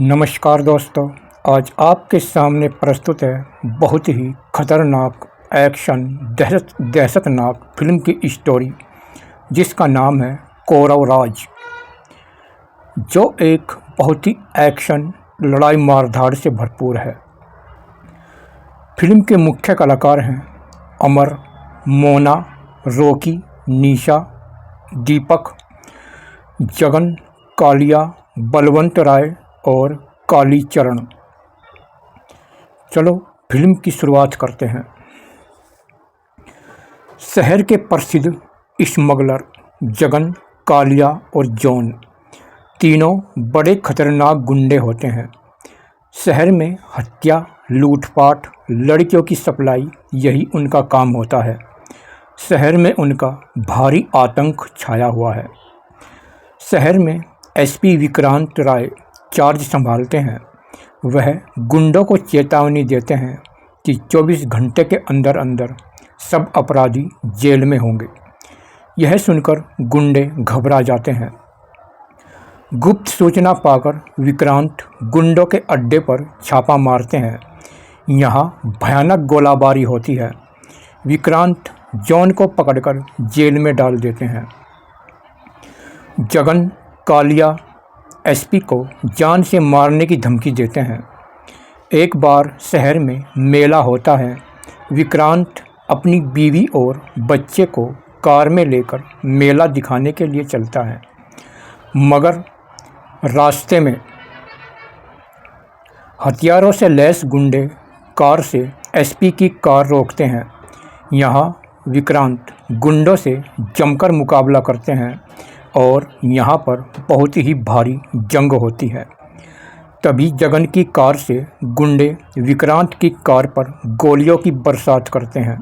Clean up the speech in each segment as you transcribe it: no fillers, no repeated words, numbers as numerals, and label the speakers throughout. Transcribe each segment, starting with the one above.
Speaker 1: नमस्कार दोस्तों। आज आपके सामने प्रस्तुत है बहुत ही खतरनाक एक्शन दहशतनाक फिल्म की स्टोरी जिसका नाम है कौरव राज, जो एक बहुत ही एक्शन लड़ाई मारधाड़ से भरपूर है। फिल्म के मुख्य कलाकार हैं अमर, मोना, रॉकी, निशा, दीपक, जगन, कालिया, बलवंत राय और कालीचरण। चलो फिल्म की शुरुआत करते हैं। शहर के प्रसिद्ध स्मगलर जगन, कालिया और जॉन तीनों बड़े खतरनाक गुंडे होते हैं। शहर में हत्या, लूटपाट, लड़कियों की सप्लाई, यही उनका काम होता है। शहर में उनका भारी आतंक छाया हुआ है। शहर में एसपी विक्रांत राय चार्ज संभालते हैं। वह गुंडों को चेतावनी देते हैं कि 24 घंटे के अंदर अंदर सब अपराधी जेल में होंगे। यह सुनकर गुंडे घबरा जाते हैं। गुप्त सूचना पाकर विक्रांत गुंडों के अड्डे पर छापा मारते हैं। यहाँ भयानक गोलाबारी होती है। विक्रांत जॉन को पकड़कर जेल में डाल देते हैं। जगन, कालिया एसपी को जान से मारने की धमकी देते हैं। एक बार शहर में मेला होता है। विक्रांत अपनी बीवी और बच्चे को कार में लेकर मेला दिखाने के लिए चलता है, मगर रास्ते में हथियारों से लैस गुंडे कार से एसपी की कार रोकते हैं। यहाँ विक्रांत गुंडों से जमकर मुकाबला करते हैं और यहाँ पर बहुत ही भारी जंग होती है। तभी जगन की कार से गुंडे विक्रांत की कार पर गोलियों की बरसात करते हैं।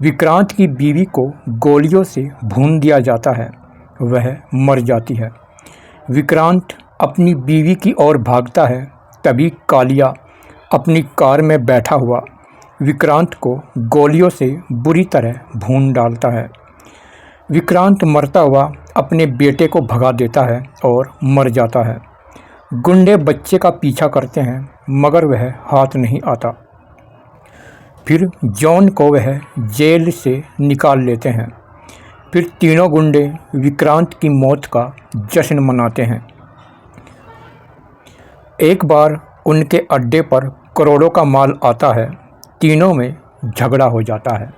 Speaker 1: विक्रांत की बीवी को गोलियों से भून दिया जाता है, वह मर जाती है। विक्रांत अपनी बीवी की ओर भागता है। तभी कालिया अपनी कार में बैठा हुआ विक्रांत को गोलियों से बुरी तरह भून डालता है। विक्रांत मरता हुआ अपने बेटे को भगा देता है और मर जाता है। गुंडे बच्चे का पीछा करते हैं, मगर वह हाथ नहीं आता। फिर जॉन को वह जेल से निकाल लेते हैं। फिर तीनों गुंडे विक्रांत की मौत का जश्न मनाते हैं। एक बार उनके अड्डे पर करोड़ों का माल आता है। तीनों में झगड़ा हो जाता है।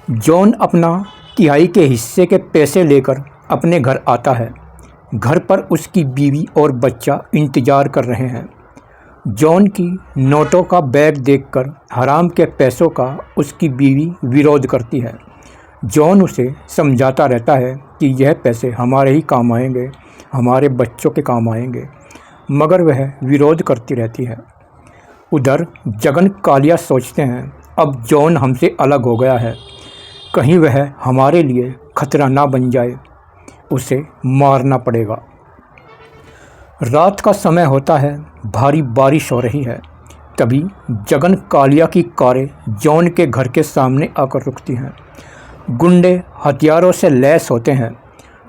Speaker 1: जॉन अपना तिहाई के हिस्से के पैसे लेकर अपने घर आता है। घर पर उसकी बीवी और बच्चा इंतज़ार कर रहे हैं। जॉन की नोटों का बैग देखकर हराम के पैसों का उसकी बीवी विरोध करती है। जॉन उसे समझाता रहता है कि यह पैसे हमारे ही काम आएंगे, हमारे बच्चों के काम आएंगे, मगर वह विरोध करती रहती है। उधर जगन, कालिया सोचते हैं अब जॉन हमसे अलग हो गया है, कहीं वह हमारे लिए खतरा ना बन जाए, उसे मारना पड़ेगा। रात का समय होता है, भारी बारिश हो रही है। तभी जगन, कालिया की कारें जॉन के घर के सामने आकर रुकती हैं। गुंडे हथियारों से लैस होते हैं।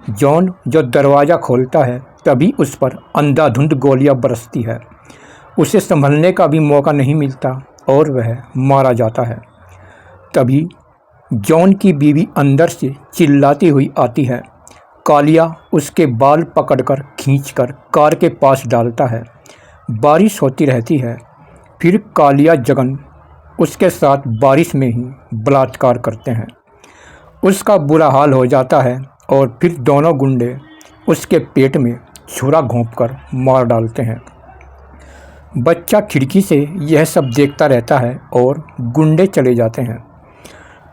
Speaker 1: जॉन जो दरवाज़ा खोलता है, तभी उस पर अंधाधुंध गोलियां बरसती है। उसे संभलने का भी मौका नहीं मिलता और वह मारा जाता है। तभी जॉन की बीवी अंदर से चिल्लाती हुई आती है। कालिया उसके बाल पकड़कर खींचकर कार के पास डालता है। बारिश होती रहती है। फिर कालिया, जगन उसके साथ बारिश में ही बलात्कार करते हैं। उसका बुरा हाल हो जाता है और फिर दोनों गुंडे उसके पेट में छुरा घोंपकर मार डालते हैं। बच्चा खिड़की से यह सब देखता रहता है और गुंडे चले जाते हैं।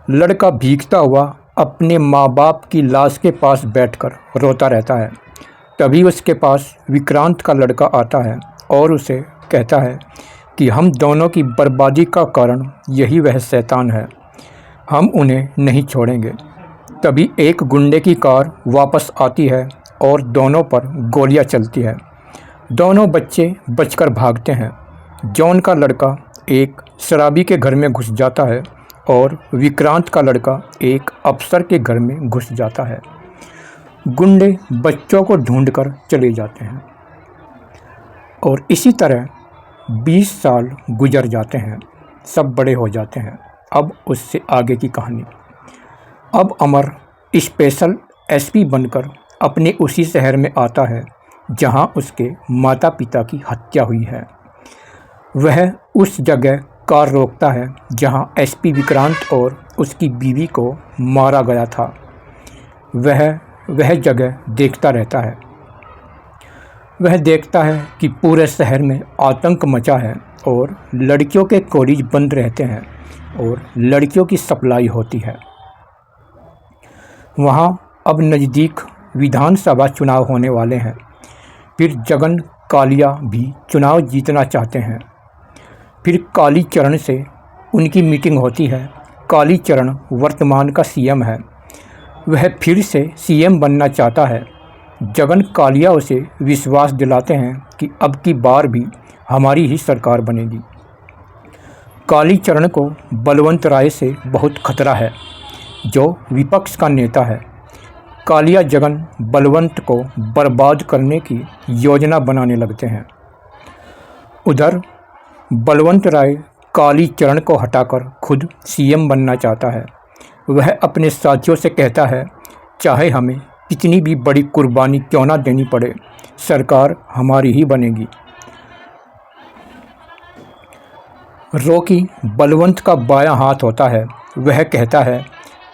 Speaker 1: लड़का भीगता हुआ अपने माँ बाप की लाश के पास बैठकर रोता रहता है। तभी उसके पास विक्रांत का लड़का आता है और उसे कहता है कि हम दोनों की बर्बादी का कारण यही वह शैतान है, हम उन्हें नहीं छोड़ेंगे। तभी एक गुंडे की कार वापस आती है और दोनों पर गोलियां चलती है। दोनों बच्चे बचकर भागते हैं। जॉन का लड़का एक शराबी के घर में घुस जाता है और विक्रांत का लड़का एक अफसर के घर में घुस जाता है। गुंडे बच्चों को ढूंढकर चले जाते हैं और इसी तरह 20 साल गुजर जाते हैं। सब बड़े हो जाते हैं। अब उससे आगे की कहानी। अब अमर स्पेशल एसपी बनकर अपने उसी शहर में आता है जहां उसके माता पिता की हत्या हुई है। वह उस जगह कार रोकता है जहां एसपी विक्रांत और उसकी बीवी को मारा गया था। वह जगह देखता रहता है। वह देखता है कि पूरे शहर में आतंक मचा है और लड़कियों के कॉलेज बंद रहते हैं और लड़कियों की सप्लाई होती है। वहाँ अब नज़दीक विधानसभा चुनाव होने वाले हैं। फिर जगन कालिया भी चुनाव जीतना चाहते हैं। फिर कालीचरण से उनकी मीटिंग होती है। कालीचरण वर्तमान का सीएम है। वह फिर से सीएम बनना चाहता है। जगन कालिया उसे विश्वास दिलाते हैं कि अब की बार भी हमारी ही सरकार बनेगी। कालीचरण को बलवंत राय से बहुत खतरा है, जो विपक्ष का नेता है। कालिया जगन बलवंत को बर्बाद करने की योजना बनाने लगते हैं। उधर बलवंत राय कालीचरण को हटाकर खुद सीएम बनना चाहता है। वह अपने साथियों से कहता है, चाहे हमें कितनी भी बड़ी कुर्बानी क्यों ना देनी पड़े, सरकार हमारी ही बनेगी। रॉकी बलवंत का बायां हाथ होता है। वह कहता है,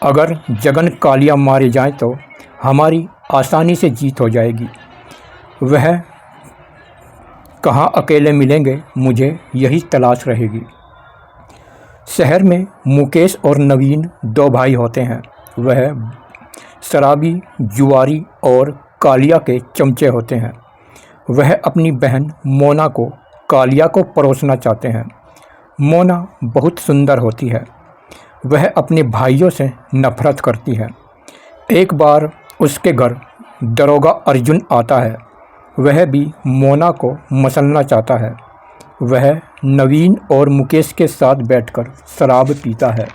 Speaker 1: अगर जगन कालिया मारे जाएं तो हमारी आसानी से जीत हो जाएगी। वह कहाँ अकेले मिलेंगे, मुझे यही तलाश रहेगी। शहर में मुकेश और नवीन 2 भाई होते हैं। वह शराबी, जुआरी और कालिया के चमचे होते हैं। वह अपनी बहन मोना को कालिया को परोसना चाहते हैं। मोना बहुत सुंदर होती है। वह अपने भाइयों से नफरत करती है। एक बार उसके घर दरोगा अर्जुन आता है। वह भी मोना को मसलना चाहता है। वह नवीन और मुकेश के साथ बैठकर शराब पीता है।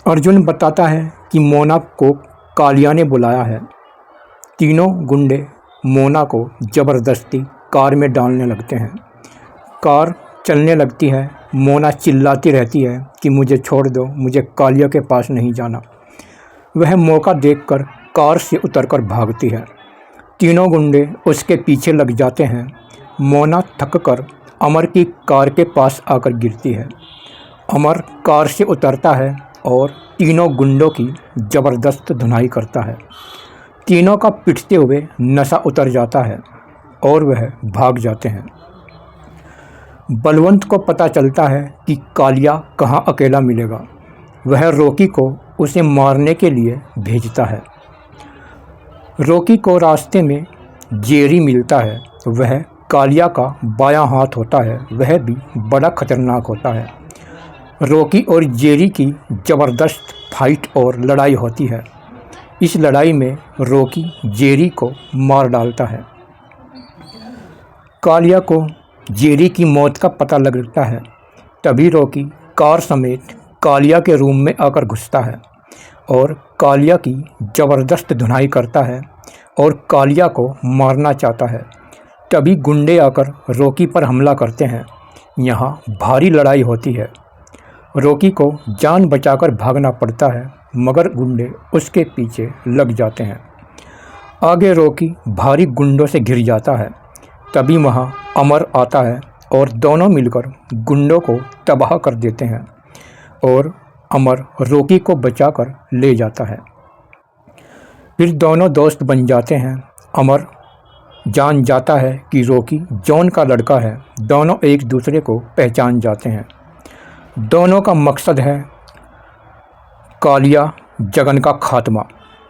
Speaker 1: अर्जुन बताता है कि मोना को कालिया ने बुलाया है। तीनों गुंडे मोना को ज़बरदस्ती कार में डालने लगते हैं। कार चलने लगती है। मोना चिल्लाती रहती है कि मुझे छोड़ दो, मुझे कालिया के पास नहीं जाना। वह मौका देखकर कार से उतरकर भागती है। तीनों गुंडे उसके पीछे लग जाते हैं। मोना थककर अमर की कार के पास आकर गिरती है। अमर कार से उतरता है और तीनों गुंडों की ज़बरदस्त धुनाई करता है। तीनों का पिटते हुए नशा उतर जाता है और वह भाग जाते हैं। बलवंत को पता चलता है कि कालिया कहाँ अकेला मिलेगा। वह रॉकी को उसे मारने के लिए भेजता है। रॉकी को रास्ते में जेरी मिलता है। वह कालिया का बायां हाथ होता है। वह भी बड़ा खतरनाक होता है। रॉकी और जेरी की ज़बरदस्त फाइट और लड़ाई होती है। इस लड़ाई में रॉकी जेरी को मार डालता है। कालिया को जेरी की मौत का पता लगता है। तभी रॉकी कार समेत कालिया के रूम में आकर घुसता है और कालिया की ज़बरदस्त धुनाई करता है और कालिया को मारना चाहता है। तभी गुंडे आकर रॉकी पर हमला करते हैं। यहाँ भारी लड़ाई होती है। रॉकी को जान बचाकर भागना पड़ता है, मगर गुंडे उसके पीछे लग जाते हैं। आगे रॉकी भारी गुंडों से घिर जाता है। तभी वहाँ अमर आता है और दोनों मिलकर गुंडों को तबाह कर देते हैं और अमर रॉकी को बचाकर ले जाता है। फिर दोनों दोस्त बन जाते हैं। अमर जान जाता है कि रॉकी जॉन का लड़का है। दोनों एक दूसरे को पहचान जाते हैं। दोनों का मकसद है कालिया जगन का खात्मा,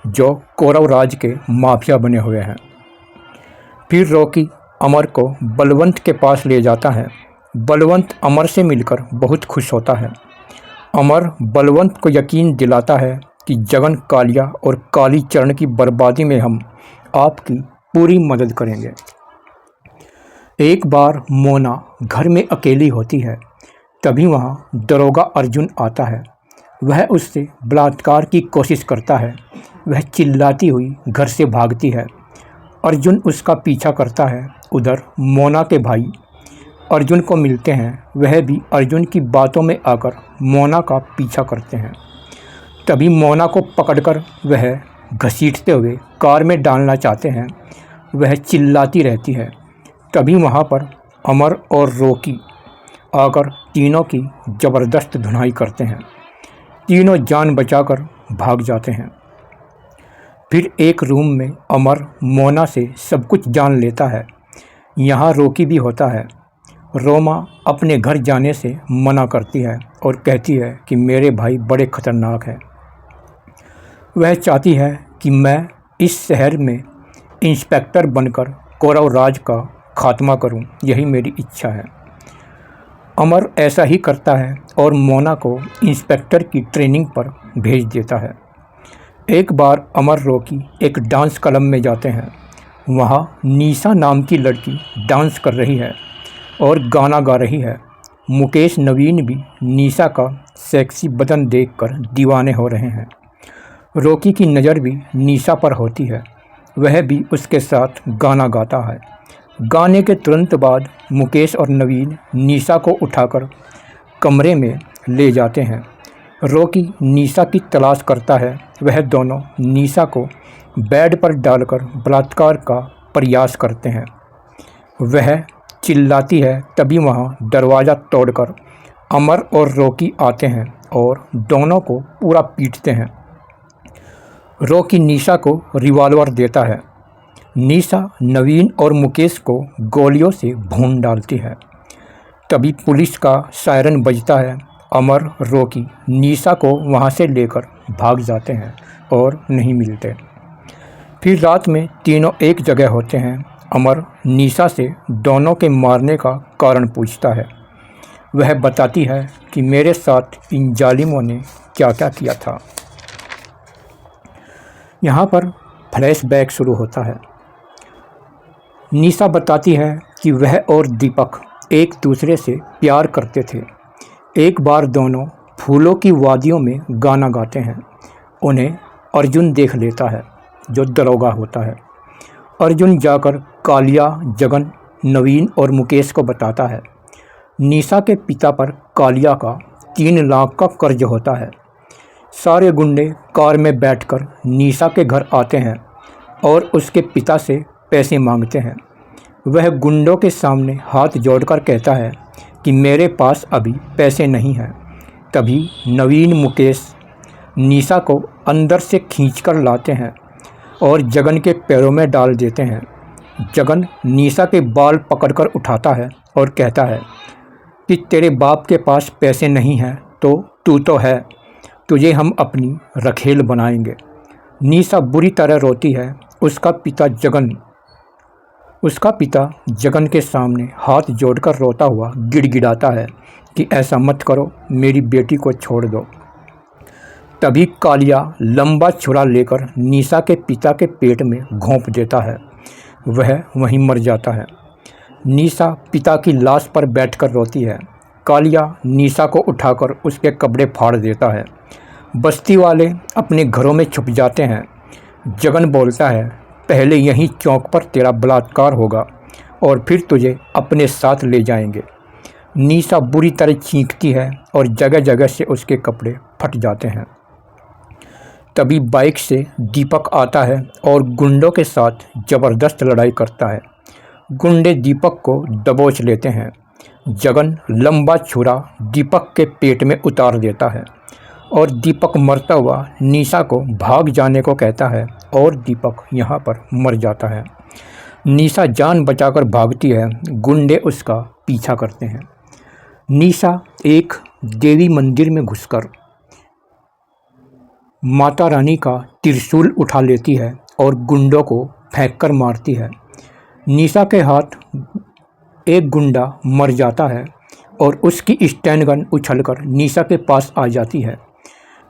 Speaker 1: जो कौरव राज के माफिया बने हुए हैं। फिर रॉकी अमर को बलवंत के पास ले जाता है। बलवंत अमर से मिलकर बहुत खुश होता है। अमर बलवंत को यकीन दिलाता है कि जगन कालिया और कालीचरण की बर्बादी में हम आपकी पूरी मदद करेंगे। एक बार मोना घर में अकेली होती है। तभी वहाँ दरोगा अर्जुन आता है। वह उससे बलात्कार की कोशिश करता है, वह चिल्लाती हुई घर से भागती है। अर्जुन उसका पीछा करता है। उधर मोना के भाई अर्जुन को मिलते हैं। वह भी अर्जुन की बातों में आकर मोना का पीछा करते हैं। तभी मोना को पकड़कर वह घसीटते हुए कार में डालना चाहते हैं। वह चिल्लाती रहती है। तभी वहाँ पर अमर और रॉकी आकर तीनों की ज़बरदस्त धुनाई करते हैं। तीनों जान बचाकर भाग जाते हैं। फिर एक रूम में अमर मोना से सब कुछ जान लेता है। यहाँ रॉकी भी होता है। रोमा अपने घर जाने से मना करती है और कहती है कि मेरे भाई बड़े खतरनाक हैं। वह चाहती है कि मैं इस शहर में इंस्पेक्टर बनकर कौरव राज का खात्मा करूं, यही मेरी इच्छा है। अमर ऐसा ही करता है और मोना को इंस्पेक्टर की ट्रेनिंग पर भेज देता है। एक बार अमर रॉकी एक डांस क्लब में जाते हैं। वहाँ निशा नाम की लड़की डांस कर रही है और गाना गा रही है। मुकेश नवीन भी निशा का सेक्सी बदन देखकर दीवाने हो रहे हैं। रॉकी की नज़र भी निशा पर होती है। वह भी उसके साथ गाना गाता है। गाने के तुरंत बाद मुकेश और नवीन निशा को उठाकर कमरे में ले जाते हैं। रॉकी निशा की तलाश करता है। वह दोनों निशा को बेड पर डालकर बलात्कार का प्रयास करते हैं। वह चिल्लाती है। तभी वहाँ दरवाज़ा तोड़कर अमर और रॉकी आते हैं और दोनों को पूरा पीटते हैं। रॉकी निशा को रिवॉल्वर देता है। निशा नवीन और मुकेश को गोलियों से भून डालती है। तभी पुलिस का सायरन बजता है। अमर रॉकी निशा को वहाँ से लेकर भाग जाते हैं और नहीं मिलते। फिर रात में तीनों एक जगह होते हैं। अमर निशा से दोनों के मारने का कारण पूछता है। वह बताती है कि मेरे साथ इन जालिमों ने क्या क्या किया था। यहाँ पर फ्लैशबैक शुरू होता है। निशा बताती है कि वह और दीपक एक दूसरे से प्यार करते थे। एक बार दोनों फूलों की वादियों में गाना गाते हैं। उन्हें अर्जुन देख लेता है जो दरोगा होता है। अर्जुन जाकर कालिया, जगन, नवीन और मुकेश को बताता है। निशा के पिता पर कालिया का 3 लाख का कर्ज होता है। सारे गुंडे कार में बैठकर निशा के घर आते हैं और उसके पिता से पैसे मांगते हैं। वह गुंडों के सामने हाथ जोड़कर कहता है कि मेरे पास अभी पैसे नहीं हैं। तभी नवीन, मुकेश निशा को अंदर से खींचकर लाते हैं और जगन के पैरों में डाल देते हैं। जगन निशा के बाल पकड़कर उठाता है और कहता है कि तेरे बाप के पास पैसे नहीं हैं तो तू तो है, तुझे हम अपनी रखेल बनाएंगे। निशा बुरी तरह रोती है। उसका पिता जगन के सामने हाथ जोड़कर रोता हुआ गिड़गिड़ाता है कि ऐसा मत करो, मेरी बेटी को छोड़ दो। तभी कालिया लंबा छुरा लेकर निशा के पिता के पेट में घोंप देता है। वह वहीं मर जाता है। निशा पिता की लाश पर बैठकर रोती है। कालिया निशा को उठाकर उसके कपड़े फाड़ देता है। बस्ती वाले अपने घरों में छुप जाते हैं। जगन बोलता है, पहले यहीं चौक पर तेरा बलात्कार होगा और फिर तुझे अपने साथ ले जाएंगे। निशा बुरी तरह चीखती है और जगह जगह से उसके कपड़े फट जाते हैं। तभी बाइक से दीपक आता है और गुंडों के साथ ज़बरदस्त लड़ाई करता है। गुंडे दीपक को दबोच लेते हैं। जगन लंबा छुरा दीपक के पेट में उतार देता है और दीपक मरता हुआ निशा को भाग जाने को कहता है और दीपक यहाँ पर मर जाता है। निशा जान बचाकर भागती है। गुंडे उसका पीछा करते हैं। निशा एक देवी मंदिर में घुसकर माता रानी का त्रिशूल उठा लेती है और गुंडों को फेंककर मारती है। निशा के हाथ एक गुंडा मर जाता है और उसकी स्टैंड गन उछलकर निशा के पास आ जाती है।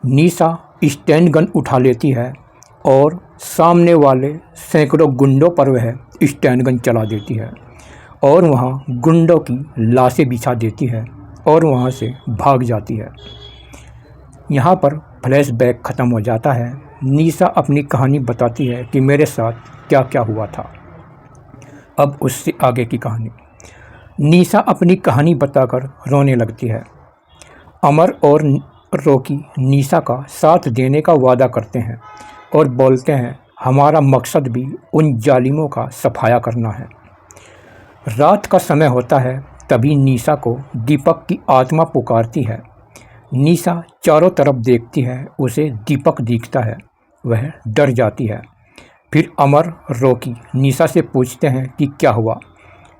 Speaker 1: निशा स्टैंड गन उठा लेती है और सामने वाले सैकड़ों गुंडों पर वह स्टैंड गन चला देती है और वहाँ गुंडों की लाशें बिछा देती है और वहाँ से भाग जाती है। यहाँ पर फ्लैशबैक ख़त्म हो जाता है। निशा अपनी कहानी बताती है कि मेरे साथ क्या क्या हुआ था। अब उससे आगे की कहानी। निशा अपनी कहानी बताकर रोने लगती है। अमर और रॉकी निशा का साथ देने का वादा करते हैं और बोलते हैं हमारा मकसद भी उन जालिमों का सफाया करना है। रात का समय होता है, तभी निशा को दीपक की आत्मा पुकारती है। निशा चारों तरफ देखती है, उसे दीपक दिखता है, वह डर जाती है। फिर अमर रॉकी निशा से पूछते हैं कि क्या हुआ।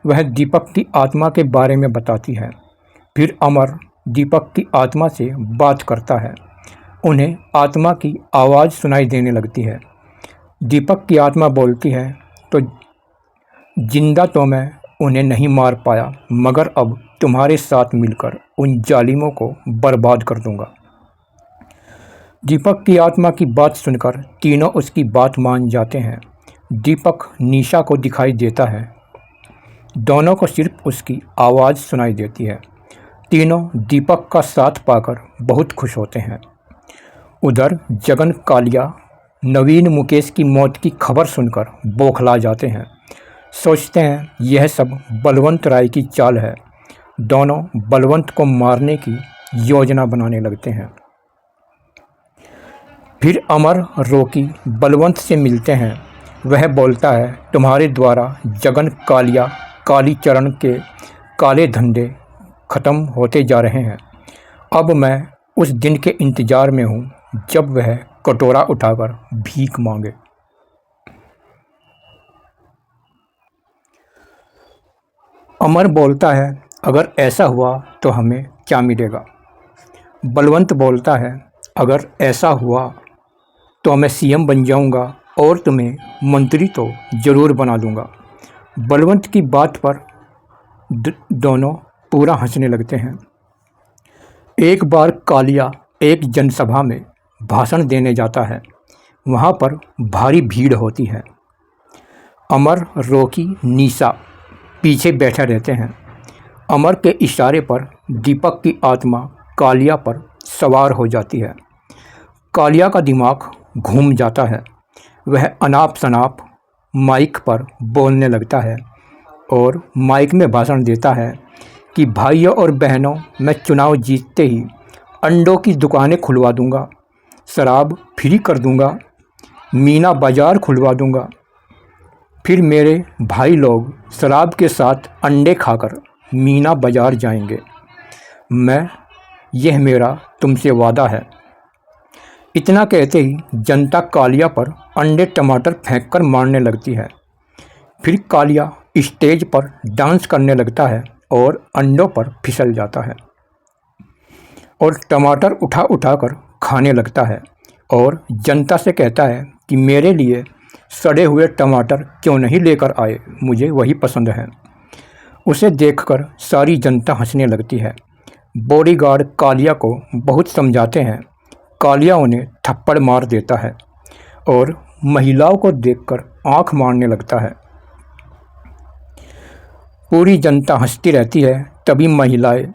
Speaker 1: वह दीपक की आत्मा के बारे में बताती है। फिर अमर दीपक की आत्मा से बात करता है। उन्हें आत्मा की आवाज़ सुनाई देने लगती है। दीपक की आत्मा बोलती है तो जिंदा तो मैं उन्हें नहीं मार पाया, मगर अब तुम्हारे साथ मिलकर उन जालिमों को बर्बाद कर दूंगा। दीपक की आत्मा की बात सुनकर तीनों उसकी बात मान जाते हैं। दीपक निशा को दिखाई देता है, दोनों को सिर्फ उसकी आवाज़ सुनाई देती है। तीनों दीपक का साथ पाकर बहुत खुश होते हैं। उधर जगन, कालिया, नवीन, मुकेश की मौत की खबर सुनकर बौखला जाते हैं। सोचते हैं यह सब बलवंत राय की चाल है। दोनों बलवंत को मारने की योजना बनाने लगते हैं। फिर अमर रॉकी बलवंत से मिलते हैं। वह बोलता है तुम्हारे द्वारा जगन, कालिया, कालीचरण के काले धंधे ख़त्म होते जा रहे हैं। अब मैं उस दिन के इंतज़ार में हूँ जब वह कटोरा उठाकर भीख मांगे। अमर बोलता है अगर ऐसा हुआ तो हमें क्या मिलेगा। बलवंत बोलता है अगर ऐसा हुआ तो मैं सीएम बन जाऊंगा और तुम्हें मंत्री तो ज़रूर बना दूंगा। बलवंत की बात पर दोनों पूरा हंसने लगते हैं। एक बार कालिया एक जनसभा में भाषण देने जाता है। वहाँ पर भारी भीड़ होती है। अमर, रॉकी, निशा पीछे बैठे रहते हैं। अमर के इशारे पर दीपक की आत्मा कालिया पर सवार हो जाती है। कालिया का दिमाग घूम जाता है। वह अनाप शनाप माइक पर बोलने लगता है और माइक में भाषण देता है कि भाइयों और बहनों, मैं चुनाव जीतते ही अंडों की दुकानें खुलवा दूंगा, शराब फ्री कर दूंगा, मीना बाज़ार खुलवा दूंगा। फिर मेरे भाई लोग शराब के साथ अंडे खाकर मीना बाज़ार जाएंगे। यह मेरा तुमसे वादा है। इतना कहते ही जनता कालिया पर अंडे टमाटर फेंककर मारने लगती है। फिर कालिया स्टेज पर डांस करने लगता है और अंडों पर फिसल जाता है और टमाटर उठा उठा कर खाने लगता है और जनता से कहता है कि मेरे लिए सड़े हुए टमाटर क्यों नहीं लेकर आए, मुझे वही पसंद है। उसे देखकर सारी जनता हंसने लगती है। बॉडीगार्ड कालिया को बहुत समझाते हैं। कालिया उन्हें थप्पड़ मार देता है और महिलाओं को देखकर आंख मारने लगता है। पूरी जनता हंसती रहती है। तभी महिलाएं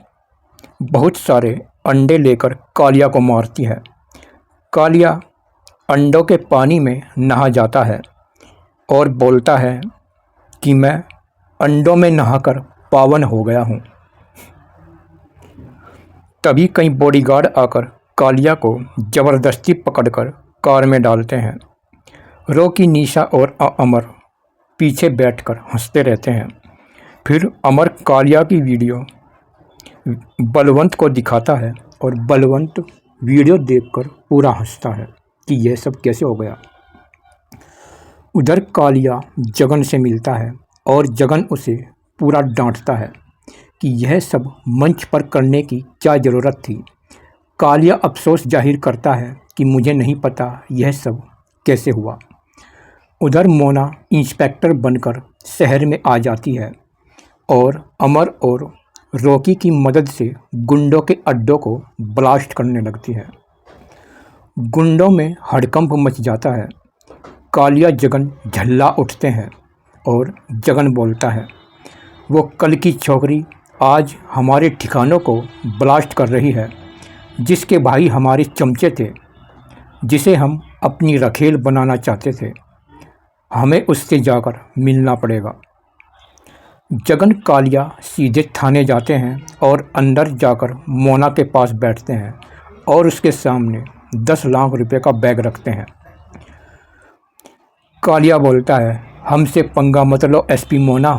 Speaker 1: बहुत सारे अंडे लेकर कालिया को मारती है। कालिया अंडों के पानी में नहा जाता है और बोलता है कि मैं अंडों में नहाकर पावन हो गया हूँ। तभी कई बॉडीगार्ड आकर कालिया को ज़बरदस्ती पकड़कर कार में डालते हैं। रॉकी, निशा और अमर पीछे बैठकर हंसते रहते हैं। फिर अमर कालिया की वीडियो बलवंत को दिखाता है और बलवंत वीडियो देखकर पूरा हंसता है कि यह सब कैसे हो गया। उधर कालिया जगन से मिलता है और जगन उसे पूरा डांटता है कि यह सब मंच पर करने की क्या ज़रूरत थी। कालिया अफसोस जाहिर करता है कि मुझे नहीं पता यह सब कैसे हुआ। उधर मोना इंस्पेक्टर बनकर शहर में आ जाती है और अमर और रॉकी की मदद से गुंडों के अड्डों को ब्लास्ट करने लगती है। गुंडों में हड़कंप मच जाता है। कालिया, जगन झल्ला उठते हैं और जगन बोलता है वो कल की छोकरी आज हमारे ठिकानों को ब्लास्ट कर रही है, जिसके भाई हमारे चमचे थे, जिसे हम अपनी रखेल बनाना चाहते थे। हमें उससे जाकर मिलना पड़ेगा। जगन कालिया सीधे थाने जाते हैं और अंदर जाकर मोना के पास बैठते हैं और उसके सामने 10 लाख रुपए का बैग रखते हैं। कालिया बोलता है, हमसे पंगा मत लो एसपी मोना,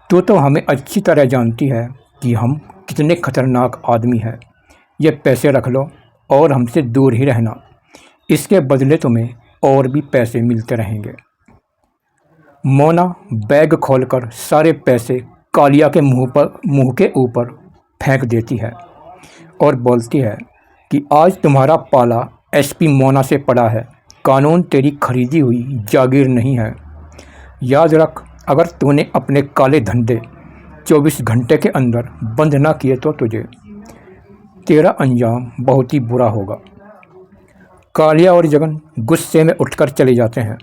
Speaker 1: तो हमें अच्छी तरह जानती है कि हम कितने खतरनाक आदमी हैं। ये पैसे रख लो और हमसे दूर ही रहना, इसके बदले तुम्हें और भी पैसे मिलते रहेंगे। मोना बैग खोलकर सारे पैसे कालिया के मुंह के ऊपर फेंक देती है और बोलती है कि आज तुम्हारा पाला एसपी मोना से पड़ा है। कानून तेरी खरीदी हुई जागीर नहीं है। याद रख, अगर तूने अपने काले धंधे 24 घंटे के अंदर बंद ना किए तो तेरा अंजाम बहुत ही बुरा होगा। कालिया और जगन गुस्से में उठकर चले जाते हैं।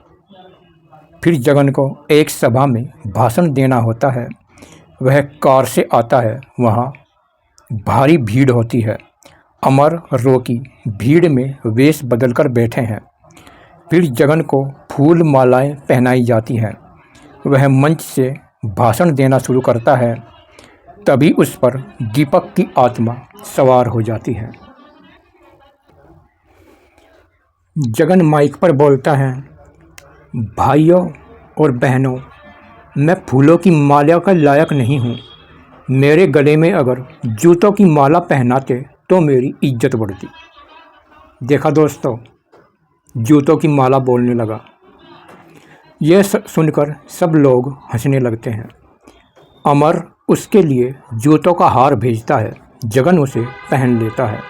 Speaker 1: फिर जगन को एक सभा में भाषण देना होता है। वह कार से आता है। वहाँ भारी भीड़ होती है। अमर रोकी भीड़ में वेश बदलकर बैठे हैं। फिर जगन को फूल मालाएं पहनाई जाती हैं। वह मंच से भाषण देना शुरू करता है। तभी उस पर दीपक की आत्मा सवार हो जाती है। जगन माइक पर बोलता है, भाइयों और बहनों, मैं फूलों की माला का लायक नहीं हूँ। मेरे गले में अगर जूतों की माला पहनाते तो मेरी इज्जत बढ़ती। देखा दोस्तों, जूतों की माला बोलने लगा। यह सुनकर सब लोग हंसने लगते हैं। अमर उसके लिए जूतों का हार भेजता है। जगन उसे पहन लेता है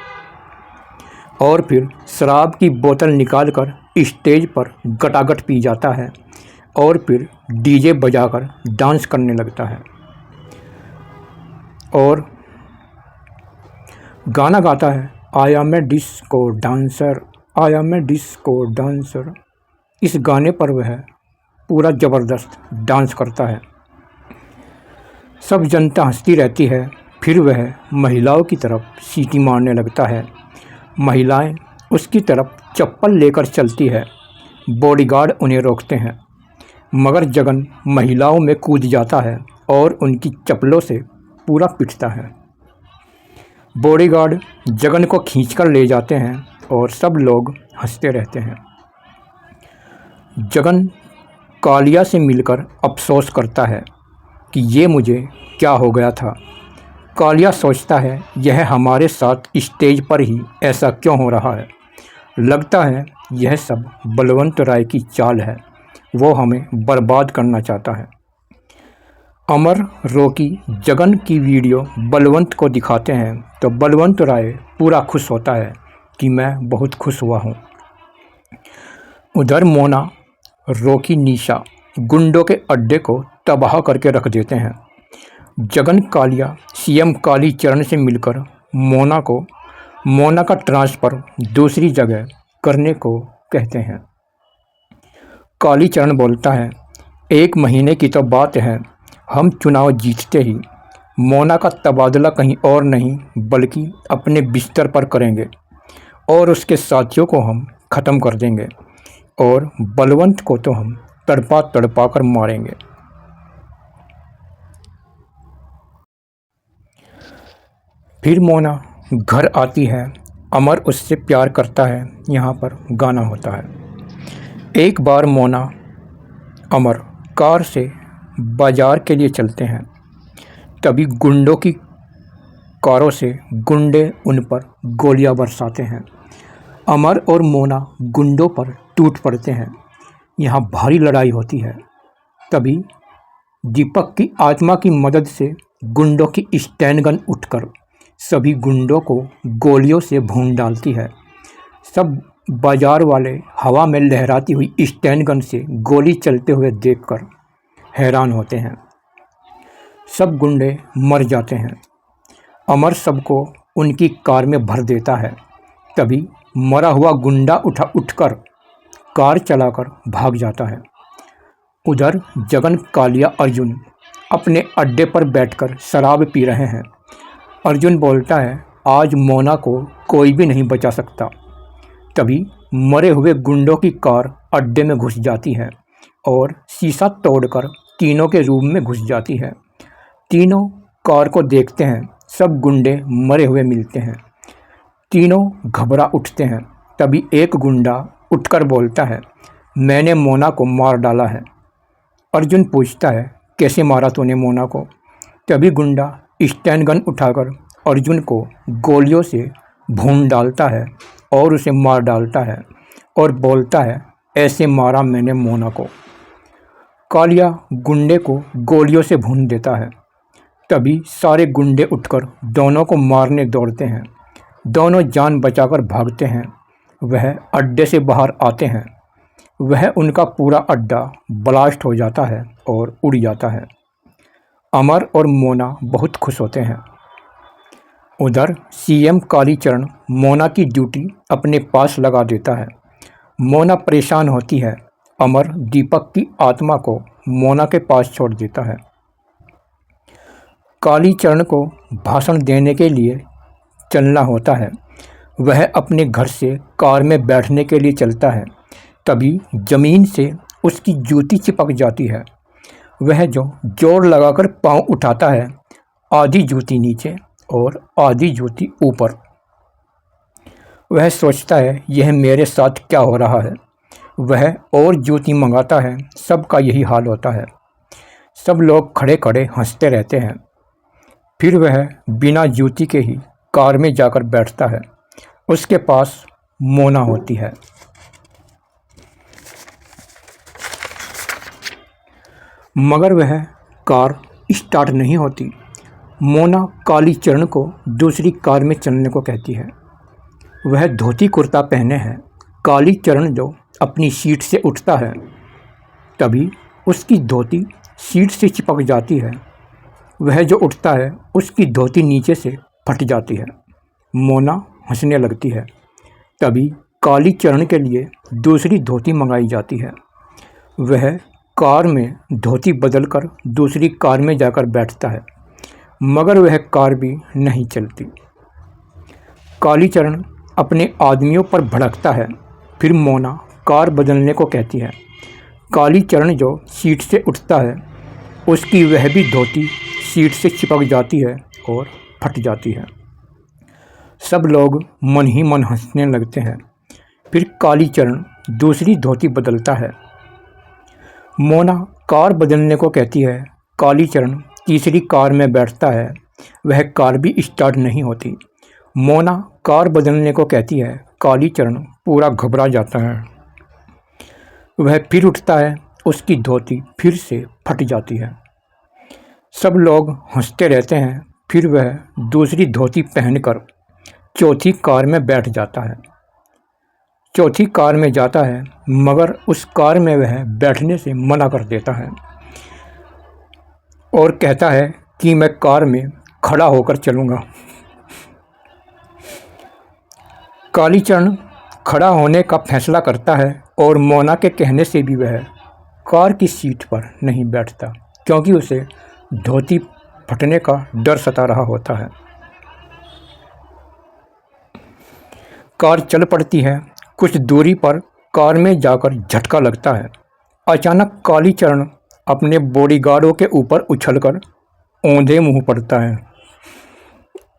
Speaker 1: और फिर शराब की बोतल निकालकर स्टेज पर गटागट पी जाता है और फिर डीजे बजाकर डांस करने लगता है और गाना गाता है, I am a disco dancer, I am a disco dancer. इस गाने पर वह पूरा ज़बरदस्त डांस करता है। सब जनता हंसती रहती है। फिर वह महिलाओं की तरफ सीटी मारने लगता है। महिलाएं उसकी तरफ चप्पल लेकर चलती है। बॉडीगार्ड उन्हें रोकते हैं, मगर जगन महिलाओं में कूद जाता है और उनकी चप्पलों से पूरा पिटता है। बॉडीगार्ड जगन को खींचकर ले जाते हैं और सब लोग हंसते रहते हैं। जगन कालिया से मिलकर अफसोस करता है कि ये मुझे क्या हो गया था। कालिया सोचता है, यह हमारे साथ स्टेज पर ही ऐसा क्यों हो रहा है। लगता है यह सब बलवंत राय की चाल है। वो हमें बर्बाद करना चाहता है। अमर रोकी जगन की वीडियो बलवंत को दिखाते हैं तो बलवंत राय पूरा खुश होता है कि मैं बहुत खुश हुआ हूँ। उधर मोना, रोकी, निशा गुंडों के अड्डे को तबाह करके रख देते हैं। जगन कालिया सीएम कालीचरण से मिलकर मोना का ट्रांसफ़र दूसरी जगह करने को कहते हैं। कालीचरण बोलता है, 1 महीने की तो बात है, हम चुनाव जीतते ही मोना का तबादला कहीं और नहीं बल्कि अपने बिस्तर पर करेंगे और उसके साथियों को हम ख़त्म कर देंगे और बलवंत को तो हम तड़पा तड़पा कर मारेंगे। फिर मोना घर आती है। अमर उससे प्यार करता है। यहाँ पर गाना होता है। एक बार मोना अमर कार से बाजार के लिए चलते हैं। तभी गुंडों की कारों से गुंडे उन पर गोलियां बरसाते हैं। अमर और मोना गुंडों पर टूट पड़ते हैं। यहाँ भारी लड़ाई होती है। तभी दीपक की आत्मा की मदद से गुंडों की स्टैन गन उठकर सभी गुंडों को गोलियों से भून डालती है। सब बाजार वाले हवा में लहराती हुई स्टैन गन से गोली चलते हुए देखकर हैरान होते हैं। सब गुंडे मर जाते हैं। अमर सबको उनकी कार में भर देता है। तभी मरा हुआ गुंडा उठकर कार चलाकर भाग जाता है। उधर जगन, कालिया, अर्जुन अपने अड्डे पर बैठकर शराब पी रहे हैं। अर्जुन बोलता है, आज मोना को कोई भी नहीं बचा सकता। तभी मरे हुए गुंडों की कार अड्डे में घुस जाती है और शीशा तोड़कर तीनों के रूम में घुस जाती है। तीनों कार को देखते हैं। सब गुंडे मरे हुए मिलते हैं। तीनों घबरा उठते हैं। तभी एक गुंडा उठकर बोलता है, मैंने मोना को मार डाला है। अर्जुन पूछता है, कैसे मारा तूने मोना को? तभी गुंडा स्टैन गन उठाकर अर्जुन को गोलियों से भून डालता है और उसे मार डालता है और बोलता है, ऐसे मारा मैंने मोना को। कालिया गुंडे को गोलियों से भून देता है। तभी सारे गुंडे उठकर दोनों को मारने दौड़ते हैं। दोनों जान बचाकर भागते हैं। वह अड्डे से बाहर आते हैं। वह उनका पूरा अड्डा ब्लास्ट हो जाता है और उड़ जाता है। अमर और मोना बहुत खुश होते हैं। उधर सीएम कालीचरण मोना की ड्यूटी अपने पास लगा देता है। मोना परेशान होती है। अमर दीपक की आत्मा को मोना के पास छोड़ देता है। कालीचरण को भाषण देने के लिए चलना होता है। वह अपने घर से कार में बैठने के लिए चलता है। तभी ज़मीन से उसकी जूती चिपक जाती है। वह जो जोर लगाकर पाँव उठाता है, आधी जूती नीचे और आधी जूती ऊपर। वह सोचता है, यह मेरे साथ क्या हो रहा है। वह और जूती मंगाता है। सबका यही हाल होता है। सब लोग खड़े खड़े हंसते रहते हैं। फिर वह बिना जूती के ही कार में जाकर बैठता है। उसके पास मोना होती है। मगर वह कार स्टार्ट नहीं होती। मोना कालीचरण को दूसरी कार में चलने को कहती है। वह धोती कुर्ता पहने है। कालीचरण जो अपनी सीट से उठता है, तभी उसकी धोती सीट से चिपक जाती है। वह जो उठता है, उसकी धोती नीचे से फट जाती है। मोना हंसने लगती है। तभी कालीचरण के लिए दूसरी धोती मंगाई जाती है। वह कार में धोती बदलकर दूसरी कार में जाकर बैठता है, मगर वह कार भी नहीं चलती। कालीचरण अपने आदमियों पर भड़कता है। फिर मोना कार बदलने को कहती है। कालीचरण जो सीट से उठता है, उसकी वह भी धोती सीट से चिपक जाती है और फट जाती है। सब लोग मन ही मन हंसने लगते हैं। फिर कालीचरण दूसरी धोती बदलता है। मोना कार बदलने को कहती है। कालीचरण तीसरी कार में बैठता है। वह कार भी स्टार्ट नहीं होती। मोना कार बदलने को कहती है। कालीचरण पूरा घबरा जाता है। वह फिर उठता है। उसकी धोती फिर से फट जाती है। सब लोग हंसते रहते हैं। फिर वह दूसरी धोती पहनकर चौथी कार में बैठ जाता है। चौथी कार में जाता है, मगर उस कार में वह बैठने से मना कर देता है और कहता है कि मैं कार में खड़ा होकर चलूँगा। कालीचरण खड़ा होने का फैसला करता है और मोना के कहने से भी वह कार की सीट पर नहीं बैठता, क्योंकि उसे धोती फटने का डर सता रहा होता है। कार चल पड़ती है। कुछ दूरी पर कार में जाकर झटका लगता है। अचानक कालीचरण अपने बॉडीगार्डों के ऊपर उछलकर औंधे मुंह पड़ता है।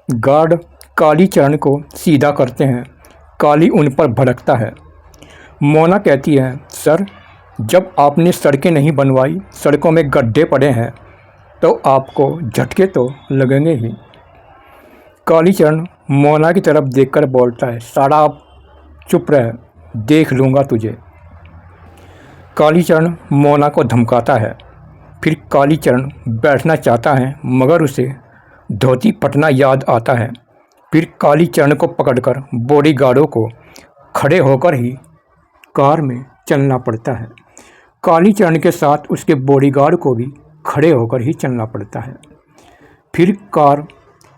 Speaker 1: गार्ड कालीचरण को सीधा करते हैं। काली उन पर भड़कता है। मोना कहती है, सर, जब आपने सड़कें नहीं बनवाई, सड़कों में गड्ढे पड़े हैं, तो आपको झटके तो लगेंगे ही। कालीचरण मोना की तरफ देखकर बोलता है, साड़ा आप चुप रह, देख लूँगा तुझे। कालीचरण मोना को धमकाता है। फिर कालीचरण बैठना चाहता है, मगर उसे धोती फटना याद आता है। फिर कालीचरण को पकड़कर बॉडीगार्डों को खड़े होकर ही कार में चलना पड़ता है। कालीचरण के साथ उसके बॉडीगार्ड को भी खड़े होकर ही चलना पड़ता है। फिर कार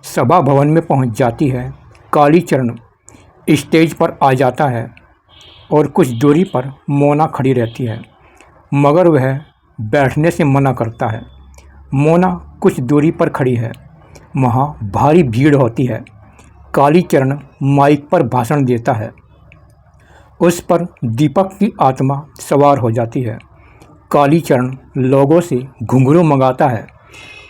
Speaker 1: सभा भवन में पहुंच जाती है। कालीचरण स्टेज पर आ जाता है और कुछ दूरी पर मोना खड़ी रहती है, मगर वह बैठने से मना करता है। मोना कुछ दूरी पर खड़ी है। वहाँ भारी भीड़ होती है। कालीचरण माइक पर भाषण देता है। उस पर दीपक की आत्मा सवार हो जाती है। कालीचरण लोगों से घुंघरू मंगाता है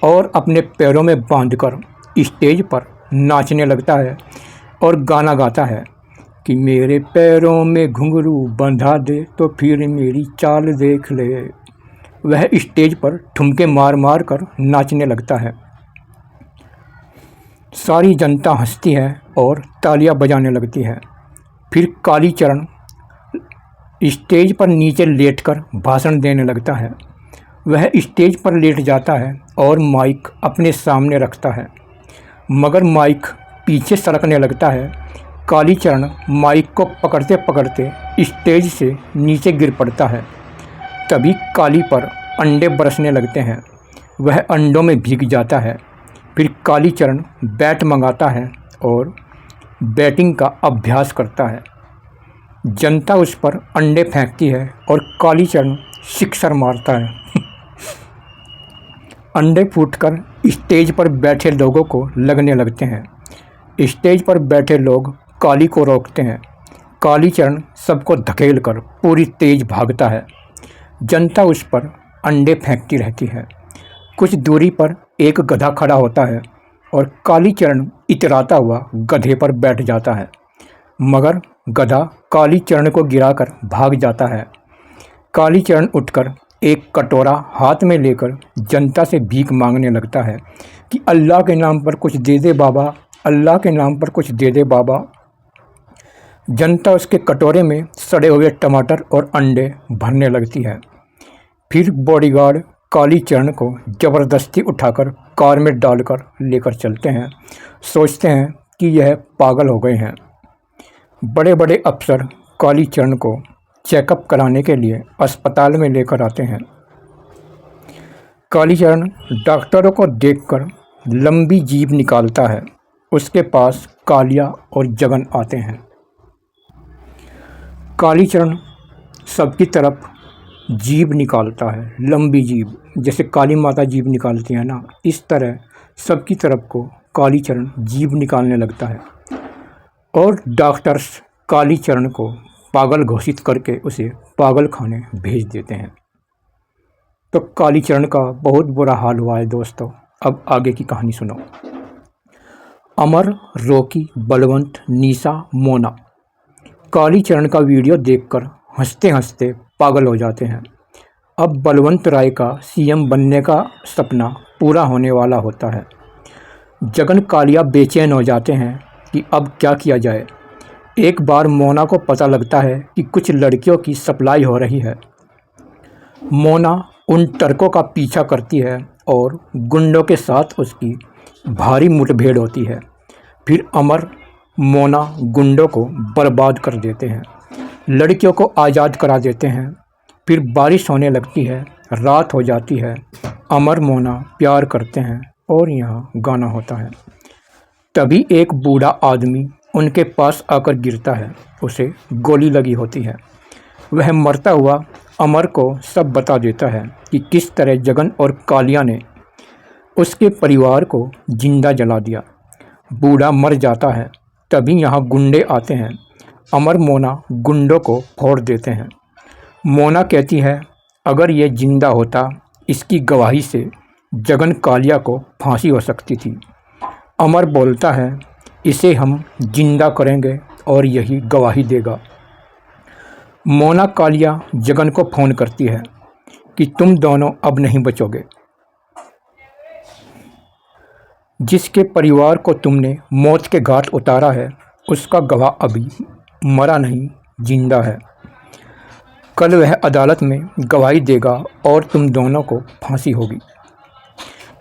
Speaker 1: और अपने पैरों में बांधकर स्टेज पर नाचने लगता है और गाना गाता है कि मेरे पैरों में घुंघरू बंधा दे तो फिर मेरी चाल देख ले। वह स्टेज पर ठुमके मार मार कर नाचने लगता है। सारी जनता हंसती है और तालियां बजाने लगती है। फिर कालीचरण स्टेज पर नीचे लेटकर भाषण देने लगता है। वह स्टेज पर लेट जाता है और माइक अपने सामने रखता है, मगर माइक पीछे सरकने लगता है। कालीचरण माइक को पकड़ते पकड़ते स्टेज से नीचे गिर पड़ता है। तभी काली पर अंडे बरसने लगते हैं। वह अंडों में भीग जाता है। फिर कालीचरण बैट मंगाता है और बैटिंग का अभ्यास करता है। जनता उस पर अंडे फेंकती है और कालीचरण सिक्सर मारता है। अंडे फूटकर स्टेज पर बैठे लोगों को लगने लगते हैं। स्टेज पर बैठे लोग काली को रोकते हैं। कालीचरण सबको धकेल कर पूरी तेज भागता है। जनता उस पर अंडे फेंकती रहती है। कुछ दूरी पर एक गधा खड़ा होता है और कालीचरण इतराता हुआ गधे पर बैठ जाता है, मगर गधा कालीचरण को गिराकर भाग जाता है। कालीचरण उठकर एक कटोरा हाथ में लेकर जनता से भीख मांगने लगता है कि अल्लाह के नाम पर कुछ दे दे बाबा, अल्लाह के नाम पर कुछ दे दे बाबा। जनता उसके कटोरे में सड़े हुए टमाटर और अंडे भरने लगती है। फिर बॉडीगार्ड कालीचरण को ज़बरदस्ती उठाकर कार में डालकर लेकर चलते हैं। सोचते हैं कि यह पागल हो गए हैं। बड़े बड़े अफसर कालीचरण को चेकअप कराने के लिए अस्पताल में लेकर आते हैं। कालीचरण डॉक्टरों को देखकर लंबी जीभ निकालता है। उसके पास कालिया और जगन आते हैं। कालीचरण सबकी तरफ जीभ निकालता है, लंबी जीभ, जैसे काली माता जीभ निकालती है ना, इस तरह सबकी तरफ को कालीचरण जीभ निकालने लगता है। और डॉक्टर्स कालीचरण को पागल घोषित करके उसे पागल खाने भेज देते हैं। तो कालीचरण का बहुत बुरा हाल हुआ है दोस्तों। अब आगे की कहानी सुनो। अमर, रॉकी, बलवंत, निशा, मोना कालीचरण का वीडियो देखकर हंसते हंसते पागल हो जाते हैं। अब बलवंत राय का सीएम बनने का सपना पूरा होने वाला होता है। जगन कालिया बेचैन हो जाते हैं कि अब क्या किया जाए। एक बार मोना को पता लगता है कि कुछ लड़कियों की सप्लाई हो रही है। मोना उन टर्कों का पीछा करती है और गुंडों के साथ उसकी भारी मुठभेड़ होती है। फिर अमर, मोना गुंडों को बर्बाद कर देते हैं, लड़कियों को आज़ाद करा देते हैं। फिर बारिश होने लगती है, रात हो जाती है। अमर मोना प्यार करते हैं और यहाँ गाना होता है। तभी एक बूढ़ा आदमी उनके पास आकर गिरता है। उसे गोली लगी होती है। वह मरता हुआ अमर को सब बता देता है कि किस तरह जगन और कालिया ने उसके परिवार को जिंदा जला दिया। बूढ़ा मर जाता है। तभी यहाँ गुंडे आते हैं। अमर, मोना गुंडों को फोड़ देते हैं। मोना कहती है अगर ये जिंदा होता, इसकी गवाही से जगन कालिया को फांसी हो सकती थी। अमर बोलता है इसे हम जिंदा करेंगे और यही गवाही देगा। मोना कालिया जगन को फ़ोन करती है कि तुम दोनों अब नहीं बचोगे। जिसके परिवार को तुमने मौत के घाट उतारा है, उसका गवाह अभी मरा नहीं, जिंदा है। कल वह अदालत में गवाही देगा और तुम दोनों को फांसी होगी।